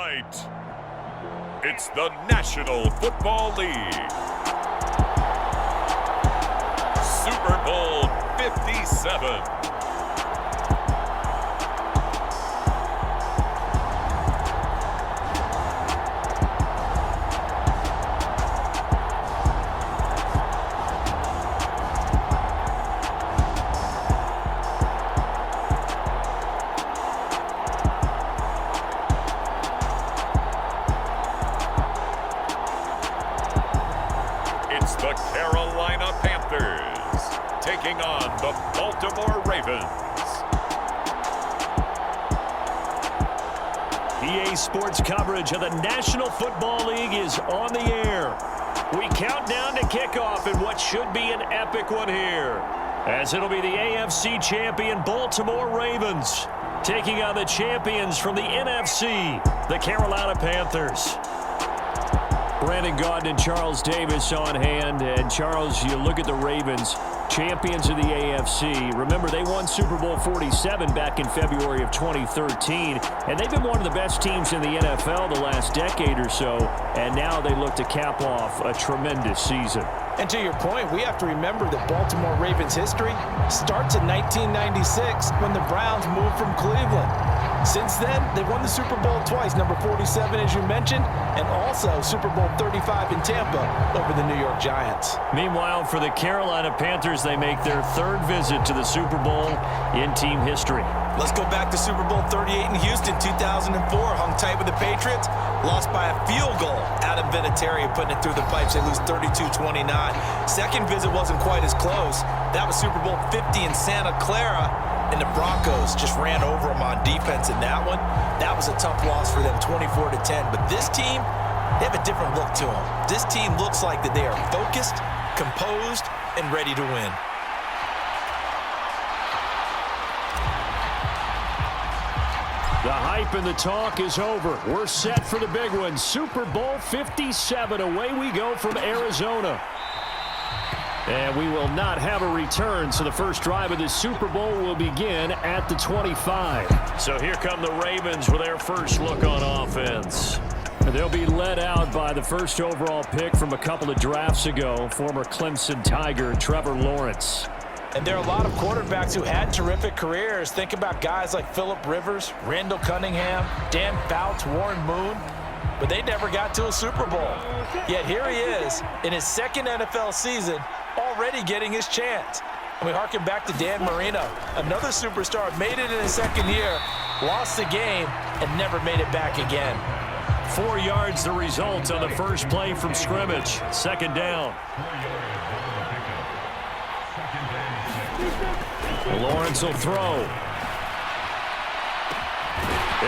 tonight, it's the National Football League. Super Bowl 57. It's the Carolina Panthers taking on the Baltimore Ravens. EA Sports coverage of the National Football League is on the air. We count down to kickoff in what should be an epic one here, as it'll be the AFC champion Baltimore Ravens taking on the champions from the NFC, the Carolina Panthers. Brandon Gaudin and Charles Davis on hand. And Charles, you look at the Ravens, champions of the AFC. Remember, they won Super Bowl 47 back in February of 2013. And they've been one of the best teams in the NFL the last decade or so. And now they look to cap off a tremendous season. And to your point, we have to remember that Baltimore Ravens history starts in 1996 when the Browns moved from Cleveland. Since then, they've won the Super Bowl twice, number 47, as you mentioned, and also Super Bowl 35 in Tampa over the New York Giants. Meanwhile, for the Carolina Panthers, they make their third visit to the Super Bowl in team history. Let's go back to Super Bowl 38 in Houston, 2004. Hung tight with the Patriots, lost by a field goal. Adam Vinatieri putting it through the pipes. They lose 32-29. Second visit wasn't quite as close. That was Super Bowl 50 in Santa Clara. And the Broncos just ran over them on defense in that one. That was a tough loss for them, 24-10. But this team, they have a different look to them. This team looks like that they are focused, composed, and ready to win. The hype and the talk is over. We're set for the big one. Super Bowl 57. Away we go from Arizona. And we will not have a return, so the first drive of this Super Bowl will begin at the 25. So here come the Ravens with their first look on offense. They'll be led out by the first overall pick from a couple of drafts ago, former Clemson Tiger Trevor Lawrence. And there are a lot of quarterbacks who had terrific careers. Think about guys like Phillip Rivers, Randall Cunningham, Dan Fouts, Warren Moon. But they never got to a Super Bowl. Yet here he is in his second NFL season, already getting his chance. And we harken back to Dan Marino, another superstar, made it in his second year, lost the game, and never made it back again. 4 yards the result on the first play from scrimmage. Second down. Lawrence will throw.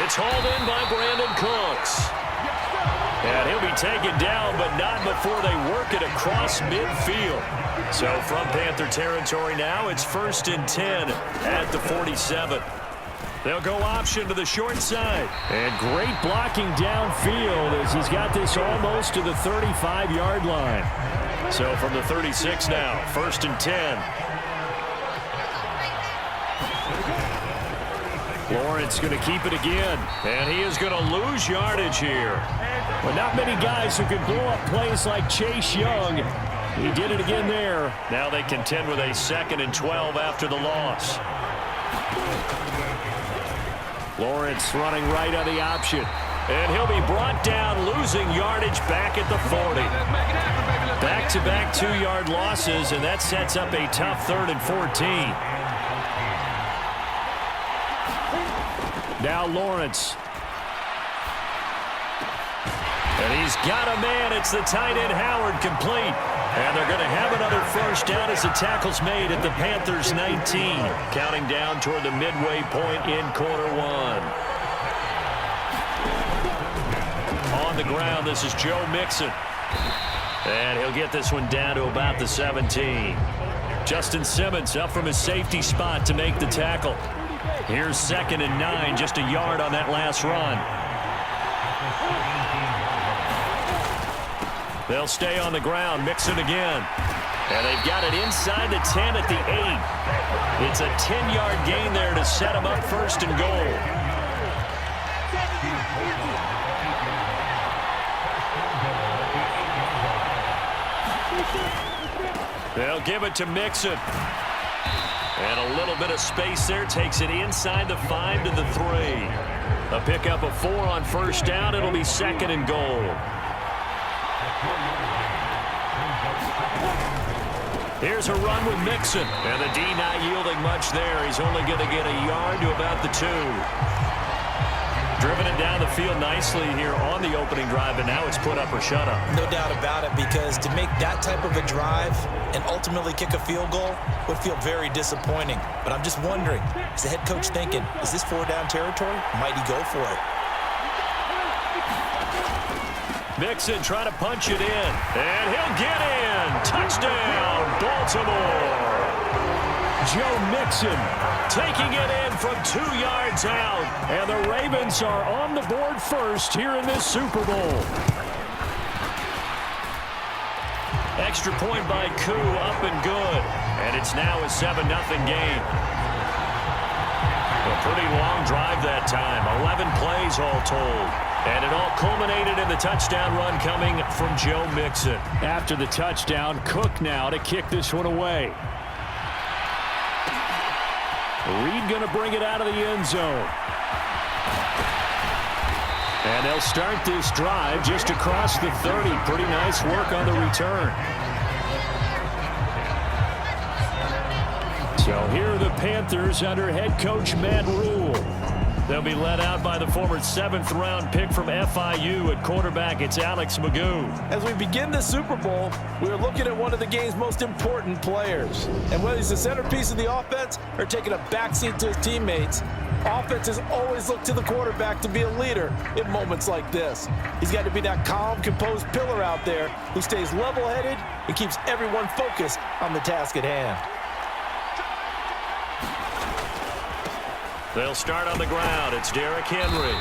It's hauled in by Brandon Cooks. And he'll be taken down, but not before they work it across midfield. So from Panther territory now, it's 1st and 10 at the 47. They'll go option to the short side. And great blocking downfield as he's got this almost to the 35-yard line. So from the 36 now, 1st and 10. Lawrence going to keep it again, and he is going to lose yardage here. But not many guys who can blow up plays like Chase Young. He did it again there. Now they contend with a 2nd and 12 after the loss. Lawrence running right on the option. And he'll be brought down, losing yardage back at the 40. Back-to-back 2-yard losses, and that sets up a tough 3rd and 14. Now Lawrence. And he's got a man. It's the tight end Howard, complete. And they're going to have another first down as the tackle's made at the Panthers 19. Counting down toward the midway point in quarter one. On the ground, this is Joe Mixon. And he'll get this one down to about the 17. Justin Simmons up from his safety spot to make the tackle. Here's 2nd and 9, just a yard on that last run. They'll stay on the ground, Mixon again. And they've got it inside the 10 at the 8. It's a 10-yard gain there to set them up 1st and goal. They'll give it to Mixon. And a little bit of space there. Takes it inside the 5 to the 3. A pickup of 4 on first down. It'll be 2nd and goal. Here's a run with Mixon. And the D not yielding much there. He's only going to get a yard to about the 2. Driven it down the field nicely here on the opening drive, and now it's put up or shut up. No doubt about it, because to make that type of a drive and ultimately kick a field goal would feel very disappointing. But I'm just wondering, is the head coach thinking, is this 4-down territory? Might he go for it? Mixon trying to punch it in, and he'll get in. Touchdown, Baltimore. Joe Mixon taking it in from 2 yards out. And the Ravens are on the board first here in this Super Bowl. Extra point by Koo, up and good. And it's now a 7-0 game. A pretty long drive that time. 11 plays all told. And it all culminated in the touchdown run coming from Joe Mixon. After the touchdown, Cook now to kick this one away. Reed going to bring it out of the end zone. And they'll start this drive just across the 30. Pretty nice work on the return. So here are the Panthers under head coach Matt Rule. They'll be led out by the former 7th-round pick from FIU at quarterback. It's Alex Magoo. As we begin the Super Bowl, we're looking at one of the game's most important players. And whether he's the centerpiece of the offense or taking a backseat to his teammates, offenses always look to the quarterback to be a leader in moments like this. He's got to be that calm, composed pillar out there who stays level-headed and keeps everyone focused on the task at hand. They'll start on the ground. It's Derrick Henry.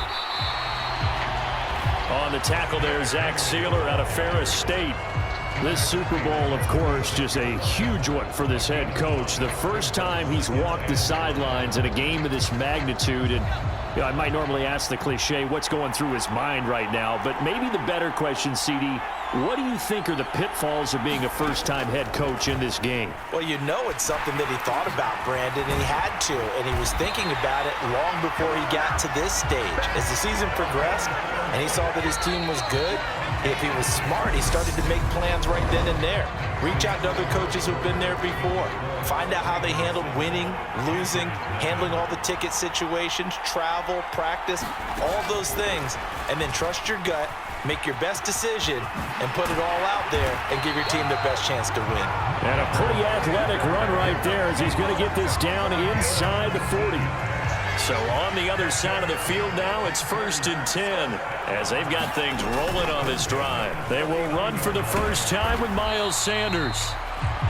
On the tackle there, Zach Sealer out of Ferris State. This Super Bowl, of course, just a huge one for this head coach. The first time he's walked the sidelines in a game of this magnitude. And you know, I might normally ask the cliche, what's going through his mind right now? But maybe the better question, CD, what do you think are the pitfalls of being a first-time head coach in this game? Well, you know it's something that he thought about, Brandon, and he had to. And he was thinking about it long before he got to this stage. As the season progressed and he saw that his team was good, if he was smart, he started to make plans right then and there. Reach out to other coaches who've been there before. Find out how they handled winning, losing, handling all the ticket situations, travel, practice, all those things. And then trust your gut, make your best decision, and put it all out there and give your team the best chance to win. And a pretty athletic run right there as he's going to get this down inside the 40. So on the other side of the field now, it's 1st and 10 as they've got things rolling on this drive. They will run for the first time with Miles Sanders.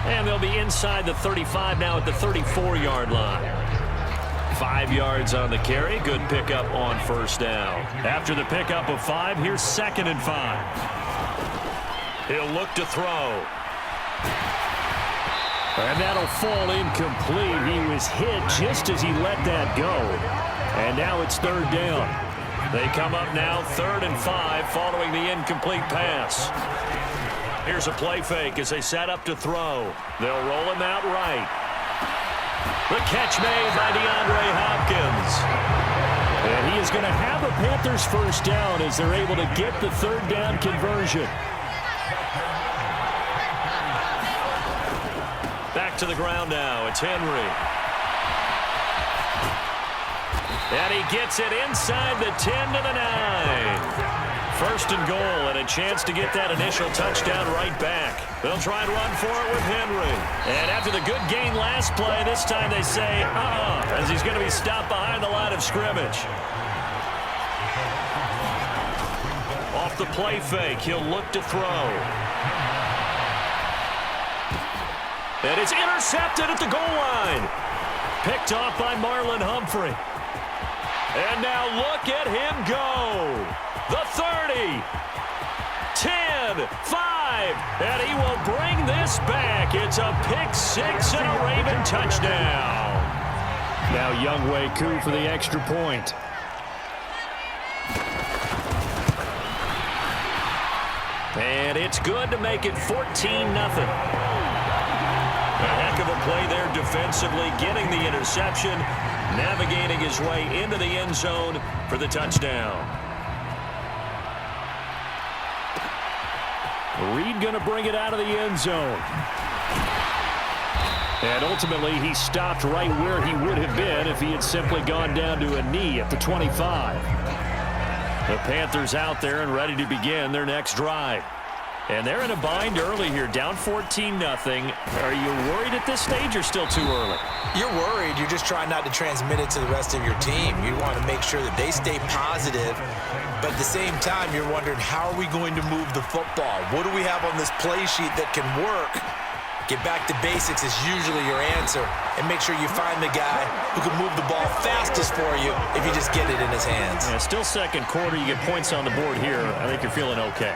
And they'll be inside the 35 now at the 34-yard line. 5 yards on the carry. Good pickup on first down. After the pickup of 5, here's 2nd and 5. He'll look to throw. And that'll fall incomplete. He was hit just as he let that go. And now it's 3rd down. They come up now 3rd and 5 following the incomplete pass. Here's a play fake as they set up to throw. They'll roll him out right. The catch made by DeAndre Hopkins. And he is going to have a Panthers first down as they're able to get the 3rd down conversion. Back to the ground now. It's Henry. And he gets it inside the 10 to the 9. 1st and goal and a chance to get that initial touchdown right back. They'll try and run for it with Henry. And after the good gain last play, this time they say, as he's going to be stopped behind the line of scrimmage. Off the play fake, he'll look to throw. And it's intercepted at the goal line. Picked off by Marlon Humphrey. And now look at him go. The 30, 10, 5, and he will bring this back. It's a pick 6 and a Raven touchdown. Now Younghoe Koo for the extra point. And it's good to make it 14-0. A heck of a play there defensively, getting the interception, navigating his way into the end zone for the touchdown. Reed going to bring it out of the end zone. And ultimately, he stopped right where he would have been if he had simply gone down to a knee at the 25. The Panthers out there and ready to begin their next drive. And they're in a bind early here, down 14-0. Are you worried at this stage or still too early? You're worried. You're just trying not to transmit it to the rest of your team. You want to make sure that they stay positive. But at the same time, you're wondering, how are we going to move the football? What do we have on this play sheet that can work? Get back to basics is usually your answer. And make sure you find the guy who can move the ball fastest for you if you just get it in his hands. Yeah, still second quarter. You get points on the board here. I think you're feeling okay.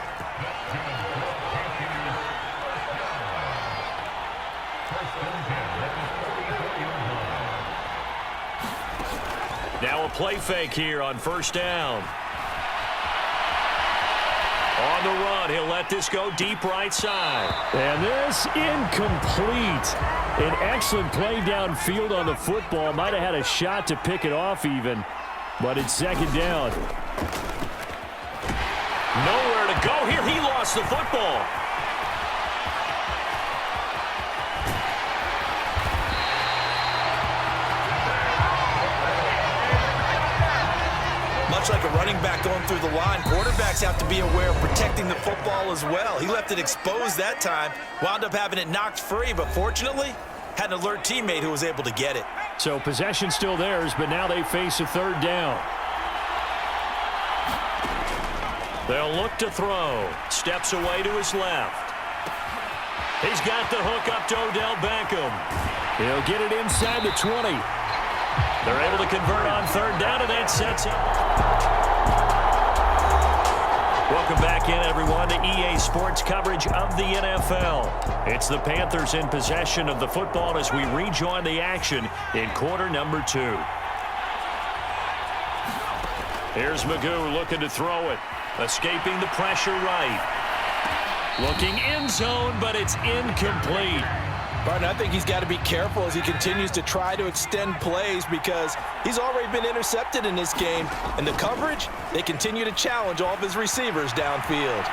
Now a play fake here on first down. On the run, he'll let this go deep right side. And this incomplete. An excellent play downfield on the football. Might have had a shot to pick it off even, but it's second down. Nowhere to go here. He lost the football. Much like a running back going through the line, quarterbacks have to be aware of protecting the football as well. He left it exposed that time, wound up having it knocked free, but fortunately, had an alert teammate who was able to get it. So possession still theirs, but now they face a third down. They'll look to throw. Steps away to his left. He's got the hook up to Odell Beckham. He'll get it inside the 20. They're able to convert on third down, and that sets up. Welcome back in, everyone, to EA Sports coverage of the NFL. It's the Panthers in possession of the football as we rejoin the action in quarter number 2. Here's Magoo looking to throw it. Escaping the pressure right. Looking end zone, but it's incomplete. Barton, I think he's got to be careful as he continues to try to extend plays because he's already been intercepted in this game. And the coverage, they continue to challenge all of his receivers downfield.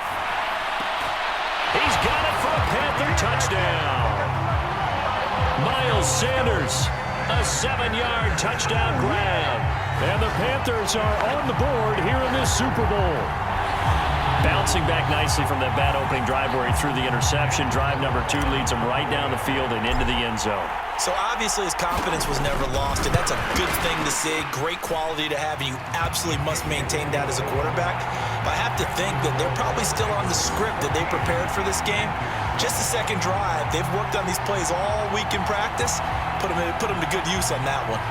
He's got it for a Panther touchdown. Miles Sanders, a 7-yard touchdown grab. And the Panthers are on the board here in this Super Bowl. Bouncing back nicely from that bad opening drive where he threw the interception. Drive number 2 leads him right down the field and into the end zone. So obviously his confidence was never lost, and that's a good thing to see. Great quality to have, and you absolutely must maintain that as a quarterback. But I have to think that they're probably still on the script that they prepared for this game. Just the second drive, they've worked on these plays all week in practice. Put them to good use on that one.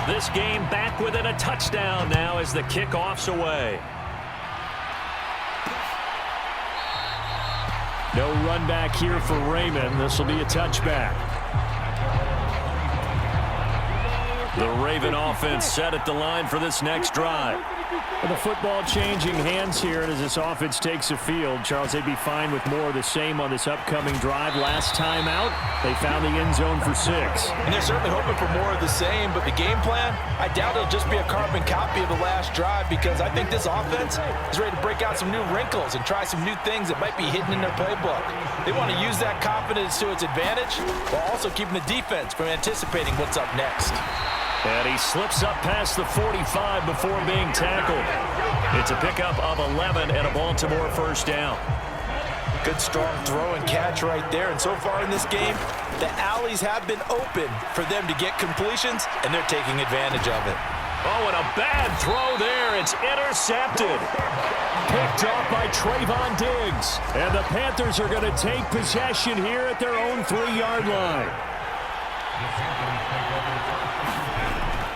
This game back within a touchdown now as the kickoff's away. No run back here for Raymond. This will be a touchback. The Raven offense set at the line for this next drive. And the football changing hands here, and as this offense takes the field, Charles, they'd be fine with more of the same on this upcoming drive. Last time out, they found the end zone for 6. And they're certainly hoping for more of the same, but the game plan, I doubt it'll just be a carbon copy of the last drive because I think this offense is ready to break out some new wrinkles and try some new things that might be hidden in their playbook. They want to use that confidence to its advantage while also keeping the defense from anticipating what's up next. And he slips up past the 45 before being tackled. It's a pickup of 11 and a Baltimore first down. Good strong throw and catch right there. And so far in this game, the alleys have been open for them to get completions, and they're taking advantage of it. Oh, and a bad throw there. It's intercepted. Picked off by Trayvon Diggs. And the Panthers are going to take possession here at their own 3-yard line.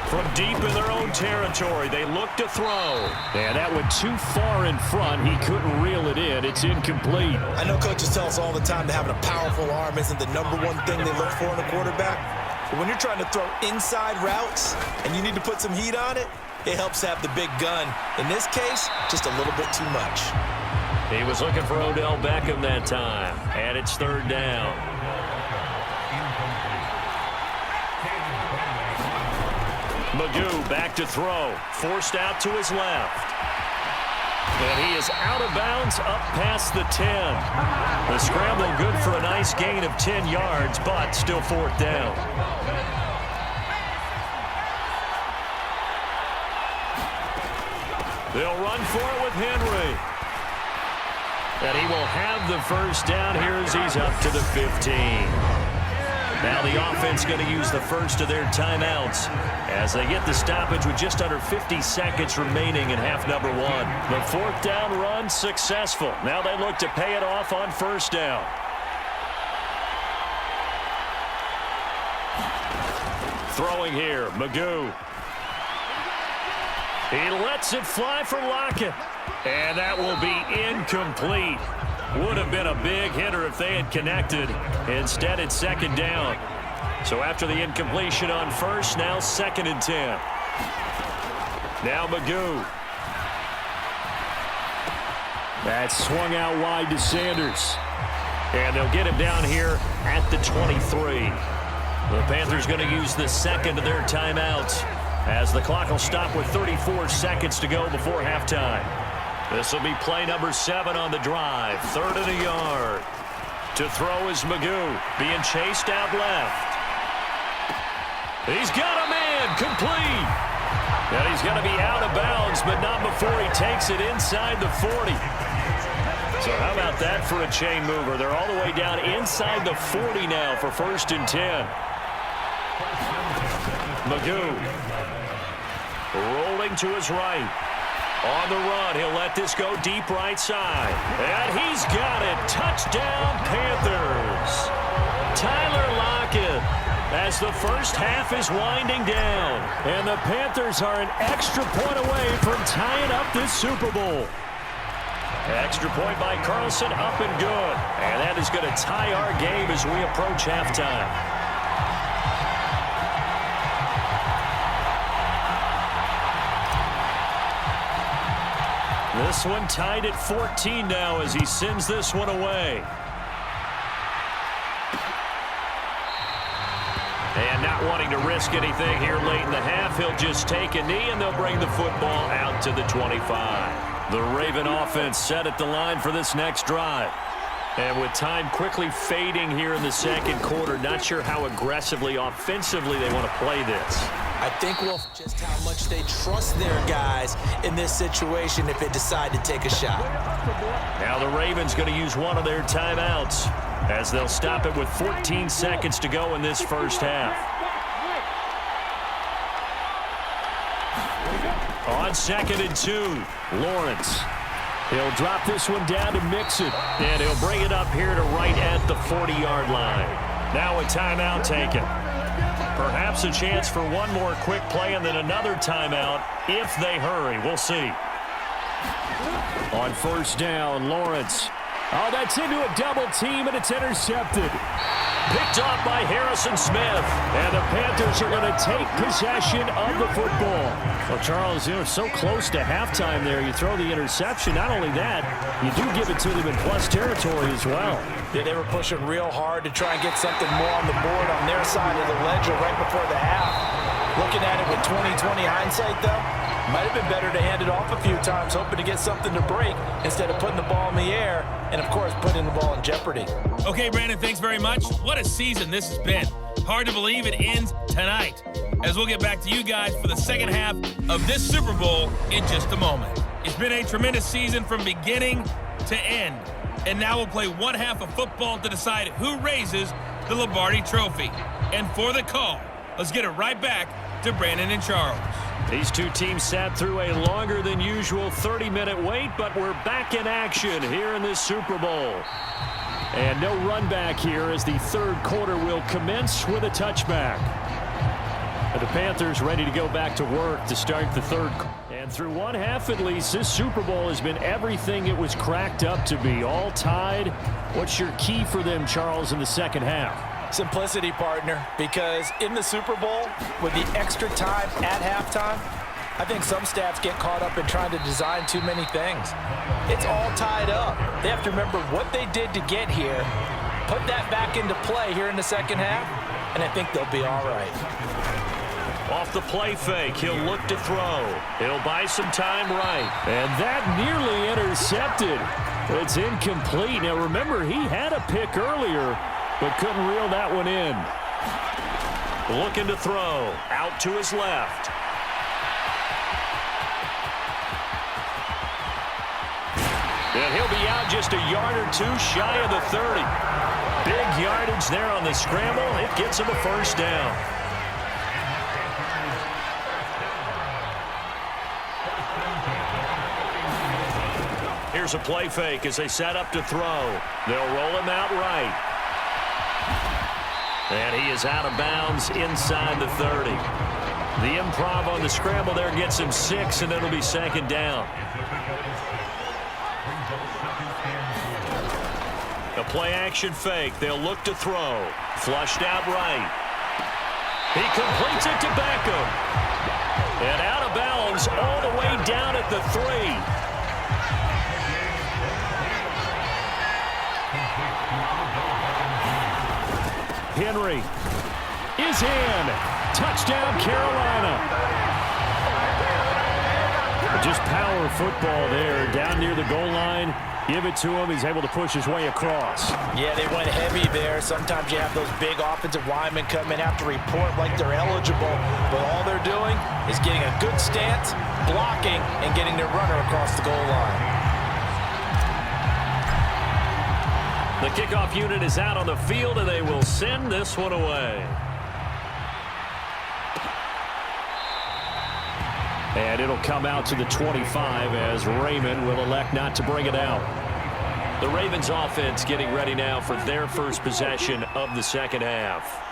From deep in their own territory, they look to throw. And that went too far in front. He couldn't reel it in. It's incomplete. I know coaches tell us all the time that having a powerful arm isn't the #1 thing they look for in a quarterback. But when you're trying to throw inside routes and you need to put some heat on it, it helps have the big gun. In this case, just a little bit too much. He was looking for Odell Beckham that time, and it's third down. Magoo back to throw, forced out to his left. And he is out of bounds up past the 10. The scramble good for a nice gain of 10 yards, but still fourth down. They'll run for it with Henry. And he will have the first down here as he's up to the 15. Now the offense going to use the first of their timeouts as they get the stoppage with just under 50 seconds remaining in half number one. The fourth down run successful. Now they look to pay it off on first down. Throwing here, Magoo. He lets it fly for Lockett. And that will be incomplete. Would have been a big hitter if they had connected. Instead, it's second down. So after the incompletion on first, now second and 10. Now Magoo. That's swung out wide to Sanders. And they'll get him down here at the 23. The Panthers going to use the second of their timeouts as the clock will stop with 34 seconds to go before halftime. This will be play number 7 on the drive. Third and a yard. To throw is Magoo, being chased out left. He's got a man, complete. And he's going to be out of bounds, but not before he takes it inside the 40. So how about that for a chain mover? They're all the way down inside the 40 now for first and 10. Magoo rolling to his right. On the run, he'll let this go deep right side. And he's got it. Touchdown, Panthers. Tyler Lockett as the first half is winding down. And the Panthers are an extra point away from tying up this Super Bowl. Extra point by Carlson, up and good. And that is going to tie our game as we approach halftime. This one tied at 14 now as he sends this one away. And not wanting to risk anything here late in the half, he'll just take a knee and they'll bring the football out to the 25. The Raven offense set at the line for this next drive. And with time quickly fading here in the second quarter, not sure how aggressively, offensively they want to play this. I think we'll just how much they trust their guys in this situation if they decide to take a shot. Now the Ravens going to use one of their timeouts as they'll stop it with 14 seconds to go in this first half. On second and 2, Lawrence. He'll drop this one down to Mixon, and he'll bring it up here to right at the 40-yard line. Now a timeout taken. Perhaps a chance for one more quick play and then another timeout if they hurry. We'll see. On first down, Lawrence. Oh, that's into a double team, and it's intercepted. Picked off by Harrison Smith. And the Panthers are going to take possession of the football. Well, Charles, so close to halftime there. You throw the interception. Not only that, you do give it to them in plus territory as well. Yeah, they were pushing real hard to try and get something more on the board on their side of the ledger right before the half. Looking at it with 20/20 hindsight, though, might have been better to hand it off a few times, hoping to get something to break instead of putting the ball in the air and, of course, putting the ball in jeopardy. Okay, Brandon, thanks very much. What a season this has been. Hard to believe it ends tonight, as we'll get back to you guys for the second half of this Super Bowl in just a moment. It's been a tremendous season from beginning to end, and now we'll play one half of football to decide who raises the Lombardi Trophy. And for the call, let's get it right back to Brandon and Charles. These two teams sat through a longer than usual 30-minute wait, but we're back in action here in this Super Bowl. And no run back here as the third quarter will commence with a touchback. And the Panthers ready to go back to work to start the third. And through one half at least, this Super Bowl has been everything it was cracked up to be. All tied. What's your key for them, Charles, in the second half? Simplicity, partner, because in the Super Bowl, with the extra time at halftime, I think some stats get caught up in trying to design too many things. It's all tied up. They have to remember what they did to get here, put that back into play here in the second half, and I think they'll be all right. Off the play fake, he'll look to throw. He'll buy some time right. And that nearly intercepted. It's incomplete. Now remember, he had a pick earlier, but couldn't reel that one in. Looking to throw. Out to his left. And he'll be out just a yard or two shy of the 30. Big yardage there on the scramble. It gets him a first down. Here's a play fake as they set up to throw. They'll roll him out right. And he is out of bounds inside the 30. The improv on the scramble there gets him 6, and it'll be second down. A play-action fake. They'll look to throw. Flushed out right. He completes it to Beckham. And out of bounds all the way down at the 3. Henry is in. Touchdown, Carolina. Just power football there down near the goal line. Give it to him. He's able to push his way across. Yeah, they went heavy there. Sometimes you have those big offensive linemen come in, have to report like they're eligible, but all they're doing is getting a good stance, blocking, and getting their runner across the goal line. The kickoff unit is out on the field, and they will send this one away. And it'll come out to the 25 as Raymond will elect not to bring it out. The Ravens offense getting ready now for their first possession of the second half.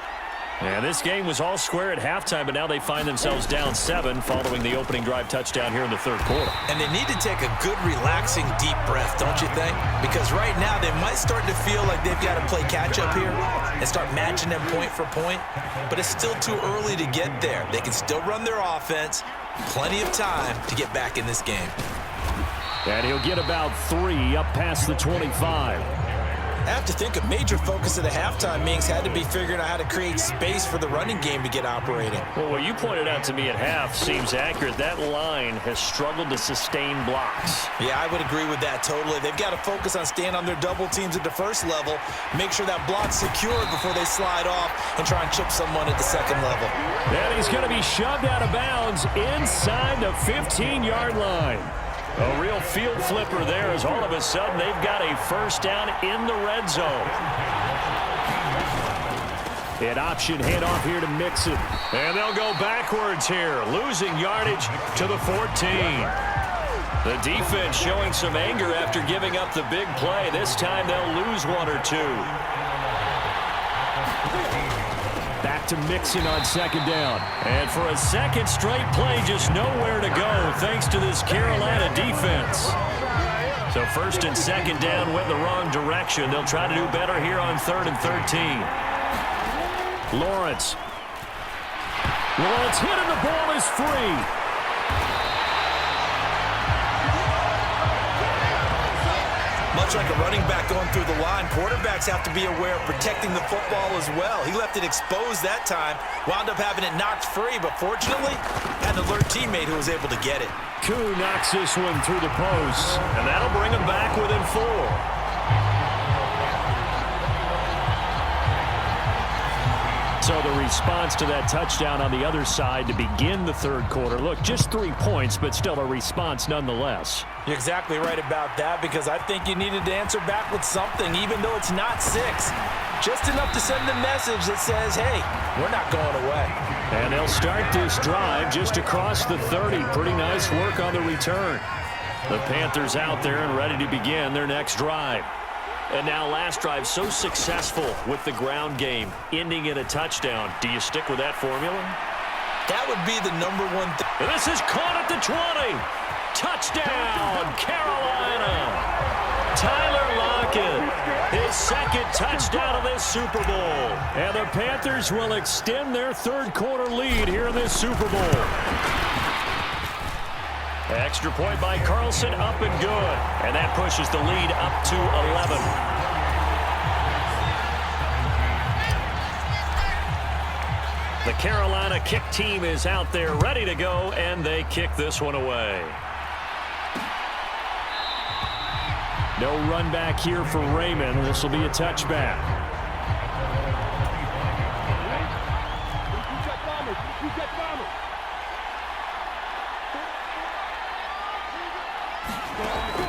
And this game was all square at halftime, but now they find themselves down 7 following the opening drive touchdown here in the third quarter. And they need to take a good, relaxing, deep breath, don't you think? Because right now they might start to feel like they've got to play catch-up here and start matching them point for point. But it's still too early to get there. They can still run their offense. Plenty of time to get back in this game. And he'll get about 3 up past the 25. I have to think a major focus of the halftime meetings had to be figuring out how to create space for the running game to get operating. Well, what you pointed out to me at half seems accurate. That line has struggled to sustain blocks. Yeah, I would agree with that totally. They've got to focus on staying on their double teams at the first level, make sure that block's secured before they slide off and try and chip someone at the second level. And he's going to be shoved out of bounds inside the 15-yard line. A real field flipper there as all of a sudden they've got a first down in the red zone. An option handoff here to Mixon. And they'll go backwards here, losing yardage to the 14. The defense showing some anger after giving up the big play. This time they'll lose 1 or 2. Back to Mixon on second down. And for a second straight play, just nowhere to go thanks to this Carolina defense. So first and second down went the wrong direction. They'll try to do better here on 3rd and 13. Lawrence hit and the ball is free. Much like a running back going through the line, quarterbacks have to be aware of protecting the football as well. He left it exposed that time, wound up having it knocked free, but fortunately, had an alert teammate who was able to get it. Koo knocks this one through the posts, and that'll bring him back within 4. So the response to that touchdown on the other side to begin the third quarter. Look, just 3 points, but still a response nonetheless. You're exactly right about that, because I think you needed to answer back with something, even though it's not 6. Just enough to send a message that says, hey, we're not going away. And they'll start this drive just across the 30. Pretty nice work on the return. The Panthers out there and ready to begin their next drive. And now last drive so successful with the ground game, ending in a touchdown. Do you stick with that formula? That would be the number one thing. This is caught at the 20. Touchdown, Carolina. Tyler Lockett. his second touchdown of this Super Bowl. And the Panthers will extend their third-quarter lead here in this Super Bowl. Extra point by Carlson, up and good. And that pushes the lead up to 11. The Carolina kick team is out there ready to go, and they kick this one away. No run back here for Raymond. This will be a touchback.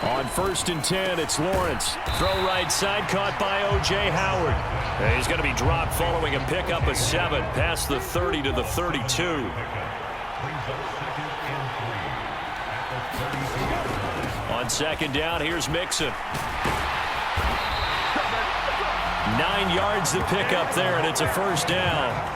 On 1st and 10, it's Lawrence. Throw right side, caught by O.J. Howard. And he's going to be dropped following a pickup of 7, past the 30 to the 32. On 2nd down, here's Mixon. 9 yards to pick up there, and it's a 1st down.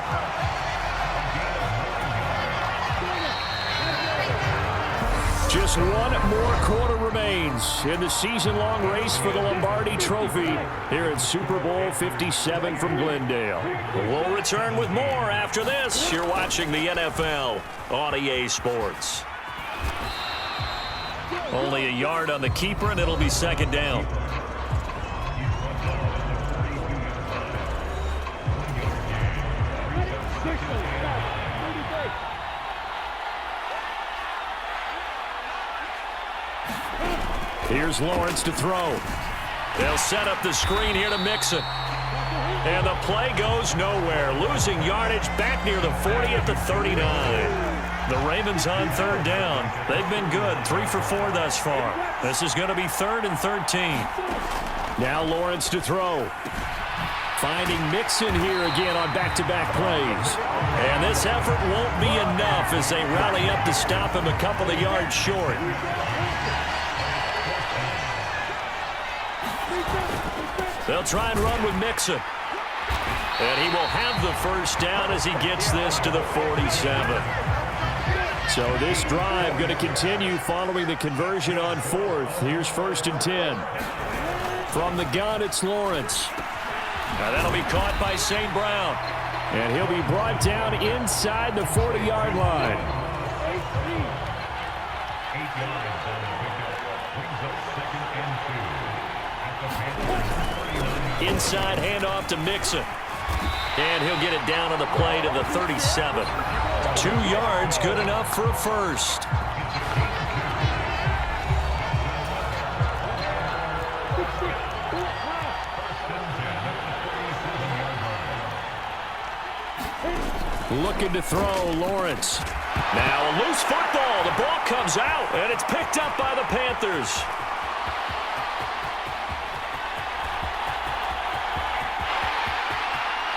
Just one more quarter remains in the season-long race for the Lombardi Trophy here at Super Bowl 57 from Glendale. We'll return with more after this. You're watching the NFL on EA Sports. Only a yard on the keeper, and it'll be 2nd down. Here's Lawrence to throw. They'll set up the screen here to Mixon. And the play goes nowhere. Losing yardage back near the 40 at the 39. The Ravens on 3rd down. They've been good, 3 for 4 thus far. This is going to be 3rd and 13. Now Lawrence to throw. Finding Mixon here again on back-to-back plays. And this effort won't be enough as they rally up to stop him a couple of yards short. They'll try and run with Mixon. And he will have the 1st down as he gets this to the 47. So this drive going to continue following the conversion on 4th. Here's 1st and 10. From the gun, it's Lawrence. Now that'll be caught by St. Brown. And he'll be brought down inside the 40-yard line. Inside handoff to Mixon. And he'll get it down on the play to the 37. 2 yards, good enough for a 1st. Looking to throw, Lawrence. Now a loose football. The ball comes out, and it's picked up by the Panthers.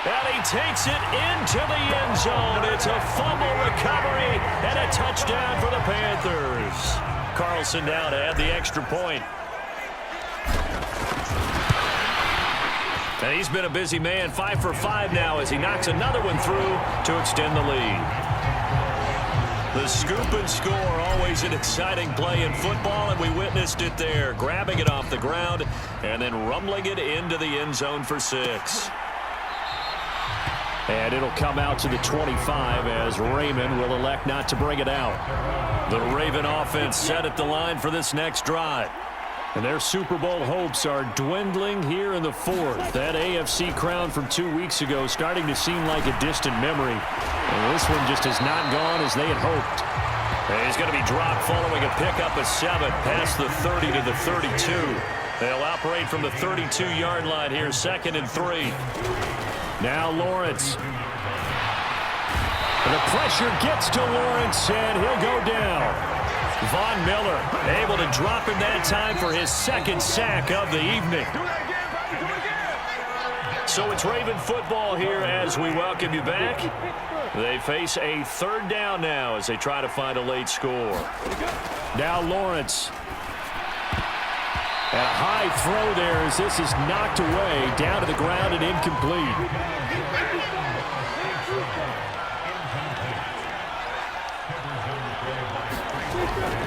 And he takes it into the end zone. It's a fumble recovery and a touchdown for the Panthers. Carlson now to add the extra point. And he's been a busy man, 5 for 5 now as he knocks another one through to extend the lead. The scoop and score, always an exciting play in football, and we witnessed it there, grabbing it off the ground and then rumbling it into the end zone for 6. And it'll come out to the 25 as Raymond will elect not to bring it out. The Raven offense set at the line for this next drive. And their Super Bowl hopes are dwindling here in the 4th. That AFC crown from 2 weeks ago starting to seem like a distant memory. And this one just has not gone as they had hoped. And he's going to be dropped following a pickup of 7 past the 30 to the 32. They'll operate from the 32-yard line here, 2nd and 3. Now Lawrence. The pressure gets to Lawrence, and he'll go down. Von Miller able to drop him that time for his 2nd sack of the evening. So it's Raven football here as we welcome you back. They face a 3rd down now as they try to find a late score. Now Lawrence. And a high throw there as this is knocked away, down to the ground and incomplete.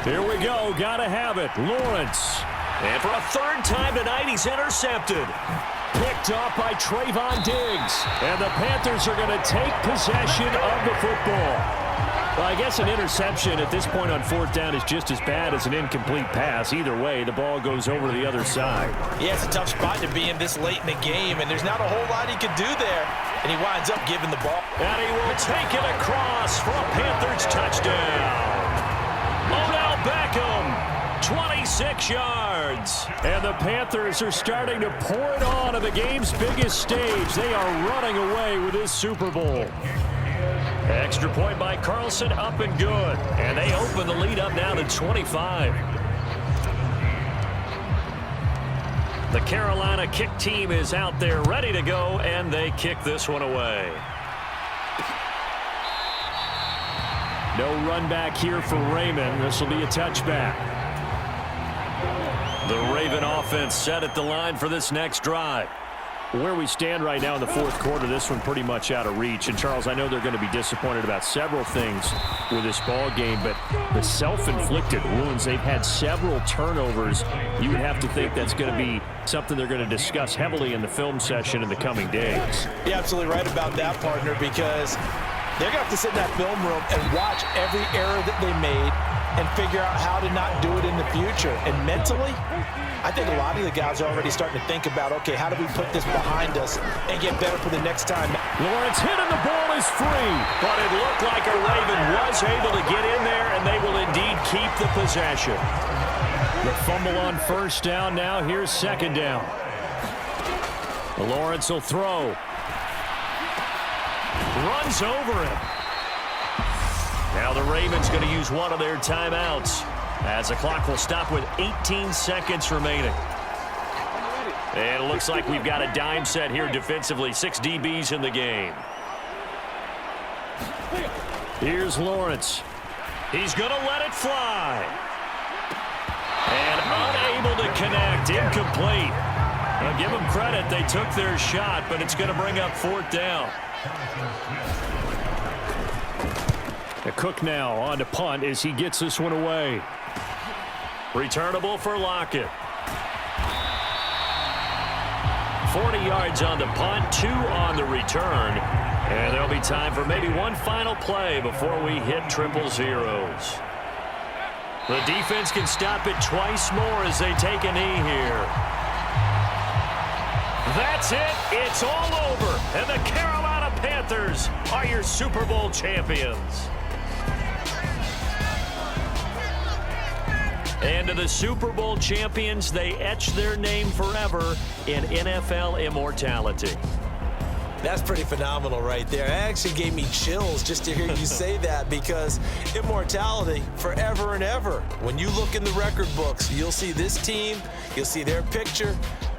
Here we go, gotta have it. Lawrence. And for a 3rd time tonight, he's intercepted. picked off by Trayvon Diggs. And the Panthers are going to take possession of the football. Well, I guess an interception at this point on fourth down is just as bad as an incomplete pass. Either way, the ball goes over to the other side. Yeah, it's a tough spot to be in this late in the game, and there's not a whole lot he could do there. And he winds up giving the ball. And he will take it across for a Panthers touchdown. Odell Beckham, 26 yards. And the Panthers are starting to pour it on the game's biggest stage. They are running away with this Super Bowl. Extra point by Carlson, up and good. And they open the lead up now to 25. The Carolina kick team is out there ready to go, and they kick this one away. No run back here for Raymond. This will be a touchback. The Raven offense set at the line for this next drive. Where we stand right now in the fourth quarter, this one pretty much out of reach. And, Charles, I know they're going to be disappointed about several things with this ball game, but the self-inflicted wounds, they've had several turnovers. You would have to think that's going to be something they're going to discuss heavily in the film session in the coming days. You're absolutely right about that, partner, because they're going to have to sit in that film room and watch every error that they made and figure out how to not do it in the future. And mentally, I think a lot of the guys are already starting to think about, okay, how do we put this behind us and get better for the next time? Lawrence hit and the ball is free, but it looked like a Raven was able to get in there, and they will indeed keep the possession. The fumble on first down now. Here's second down. Lawrence will throw. Runs over him. Now the Ravens going to use one of their timeouts as the clock will stop with 18 seconds remaining. And it looks like we've got a dime set here defensively. 6 DBs in the game. Here's Lawrence. He's going to let it fly. And unable to connect. Incomplete. Now give them credit. They took their shot, but it's going to bring up fourth down. Cook now on to punt as he gets this one away. Returnable for Lockett. 40 yards on the punt, 2 on the return. And there'll be time for maybe one final play before we hit triple zeros. The defense can stop it twice more as they take a knee here. That's it. It's all over. And the Carolina Panthers are your Super Bowl champions. And to the Super Bowl champions, they etch their name forever in NFL immortality. That's pretty phenomenal right there. It actually gave me chills just to hear you say that, because immortality forever and ever. When you look in the record books, you'll see this team, you'll see their picture,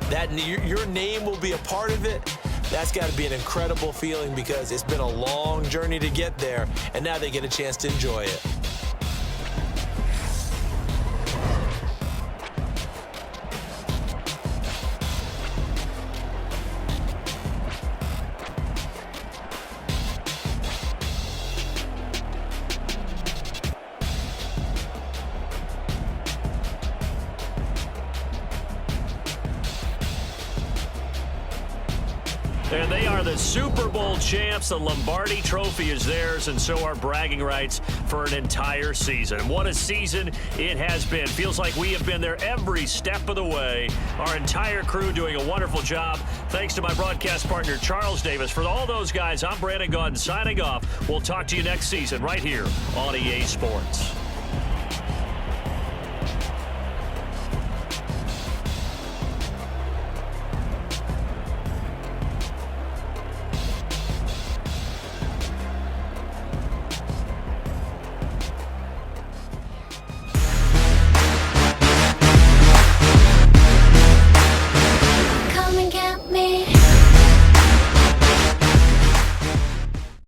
that your name will be a part of it. That's got to be an incredible feeling, because it's been a long journey to get there, and now they get a chance to enjoy it. And they are the Super Bowl champs. The Lombardi Trophy is theirs, and so are bragging rights for an entire season. What a season it has been. Feels like we have been there every step of the way. Our entire crew doing a wonderful job. Thanks to my broadcast partner, Charles Davis. For all those guys, I'm Brandon Gaudin signing off. We'll talk to you next season right here on EA Sports.